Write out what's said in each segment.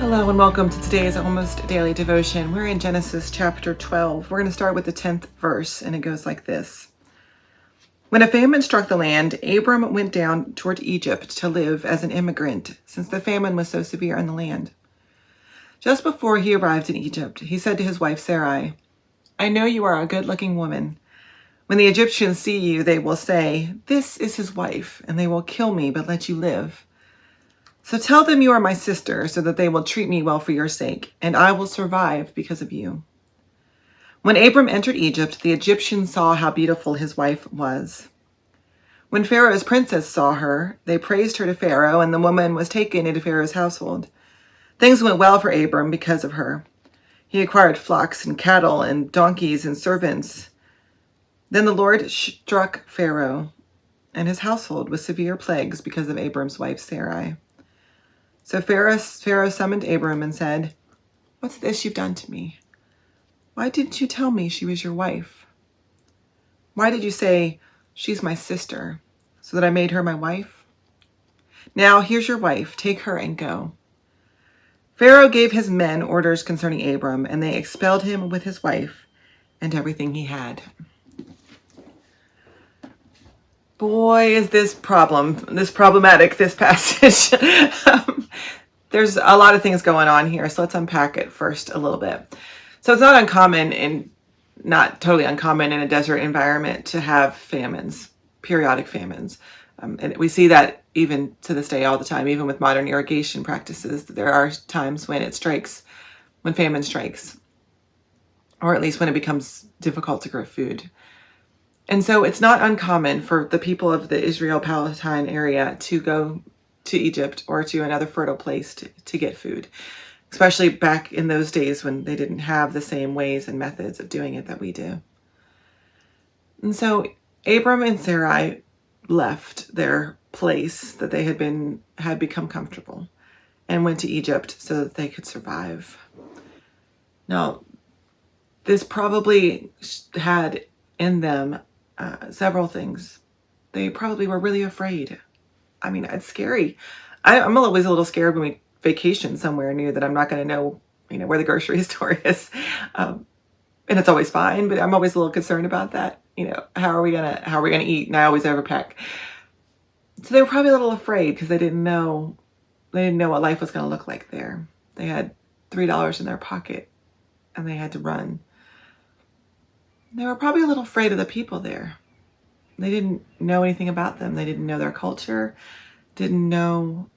Hello and welcome to today's Almost Daily Devotion. We're in Genesis chapter 12. We're going to start with the 10th verse, and it goes like this. When a famine struck the land, Abram went down toward Egypt to live as an immigrant, since the famine was so severe in the land. Just before he arrived in Egypt, he said to his wife Sarai, "I know you are a good-looking woman. When the Egyptians see you, they will say, 'This is his wife,' and they will kill me but let you live. So tell them you are my sister, so that they will treat me well for your sake, and I will survive because of you." When Abram entered Egypt, the Egyptians saw how beautiful his wife was. When Pharaoh's princes saw her, they praised her to Pharaoh, and the woman was taken into Pharaoh's household. Things went well for Abram because of her. He acquired flocks and cattle and donkeys and servants. Then the Lord struck Pharaoh and his household with severe plagues because of Abram's wife Sarai. So Pharaoh summoned Abram and said, "What's this you've done to me? Why didn't you tell me she was your wife? Why did you say, 'She's my sister,' so that I made her my wife? Now here's your wife, take her and go." Pharaoh gave his men orders concerning Abram, and they expelled him with his wife and everything he had. Boy, is this problematic, this passage. There's a lot of things going on here, so let's unpack it first a little bit. So it's not totally uncommon in a desert environment to have famines, periodic famines. And we see that even to this day all the time, even with modern irrigation practices. There are times when when famine strikes, or at least when it becomes difficult to grow food. And so it's not uncommon for the people of the Israel-Palestine area to go to Egypt or to another fertile place to get food, especially back in those days when they didn't have the same ways and methods of doing it that we do. And so Abram and Sarai left their place that they had become comfortable and went to Egypt so that they could survive. Now, this probably had in them several things. They probably were really afraid. I mean, it's scary. I'm always a little scared when we vacation somewhere new that I'm not going to know, where the grocery store is. And it's always fine, but I'm always a little concerned about that. How are we gonna eat? And I always overpack. So they were probably a little afraid because they didn't know what life was going to look like there. They had $3 in their pocket and they had to run. They were probably a little afraid of the people there. They didn't know anything about them. They didn't know their culture, didn't know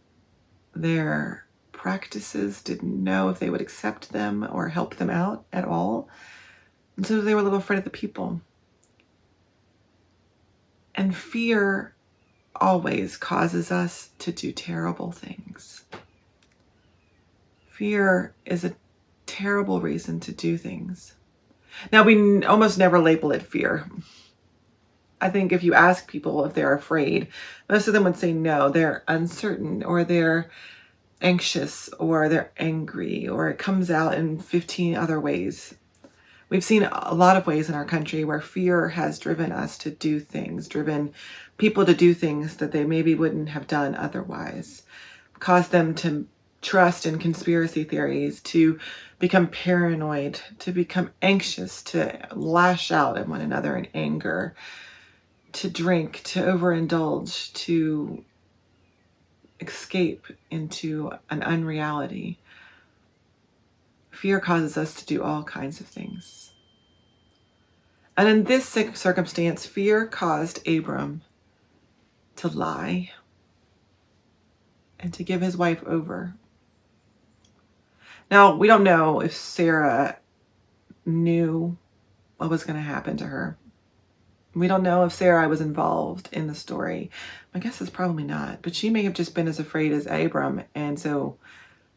their practices, didn't know if they would accept them or help them out at all. And so they were a little afraid of the people. And fear always causes us to do terrible things. Fear is a terrible reason to do things. Now, we almost never label it fear. I think if you ask people if they're afraid, most of them would say no, they're uncertain, or they're anxious, or they're angry, or it comes out in 15 other ways. We've seen a lot of ways in our country where fear has driven us to do things, driven people to do things that they maybe wouldn't have done otherwise, caused them to trust in conspiracy theories, to become paranoid, to become anxious, to lash out at one another in anger, to drink, to overindulge, to escape into an unreality. Fear causes us to do all kinds of things. And in this circumstance, fear caused Abram to lie and to give his wife over. Now, we don't know if Sarah knew what was going to happen to her. We don't know if Sarai was involved in the story. My guess is probably not, but she may have just been as afraid as Abram and so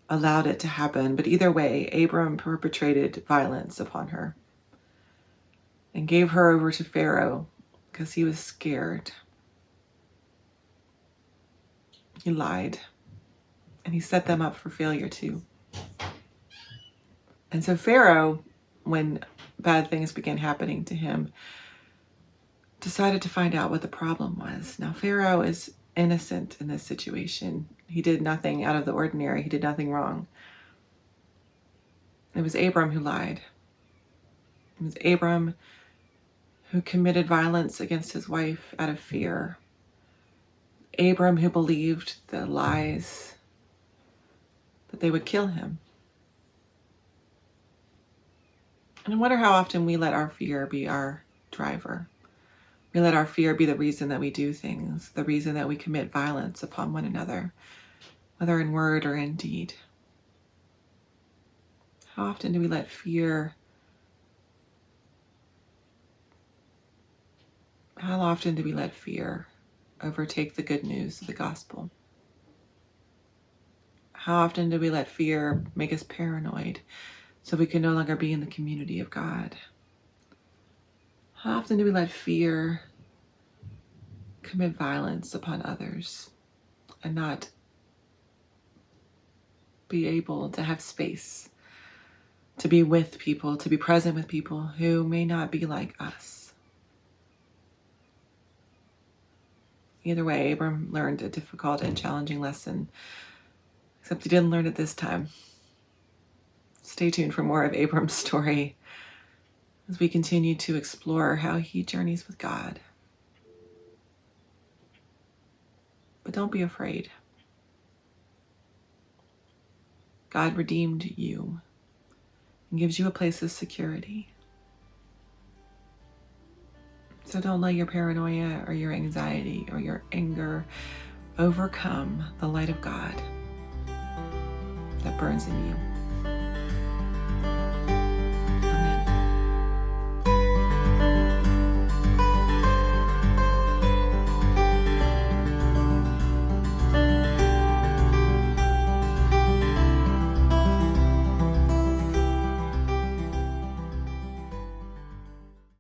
allowed it to happen. But either way, Abram perpetrated violence upon her and gave her over to Pharaoh because he was scared. He lied, and he set them up for failure too. And so Pharaoh, when bad things began happening to him, decided to find out what the problem was. Now, Pharaoh is innocent in this situation. He did nothing out of the ordinary. He did nothing wrong. It was Abram who lied. It was Abram who committed violence against his wife out of fear. Abram who believed the lies that they would kill him. And I wonder how often we let our fear be our driver. We let our fear be the reason that we do things, the reason that we commit violence upon one another, whether in word or in deed. How often do we let fear, overtake the good news of the gospel? How often do we let fear make us paranoid so we can no longer be in the community of God? How often do we let fear commit violence upon others and not be able to have space to be with people, to be present with people who may not be like us? Either way, Abram learned a difficult and challenging lesson, except he didn't learn it this time. Stay tuned for more of Abram's story as we continue to explore how he journeys with God. But don't be afraid. God redeemed you and gives you a place of security. So don't let your paranoia or your anxiety or your anger overcome the light of God that burns in you.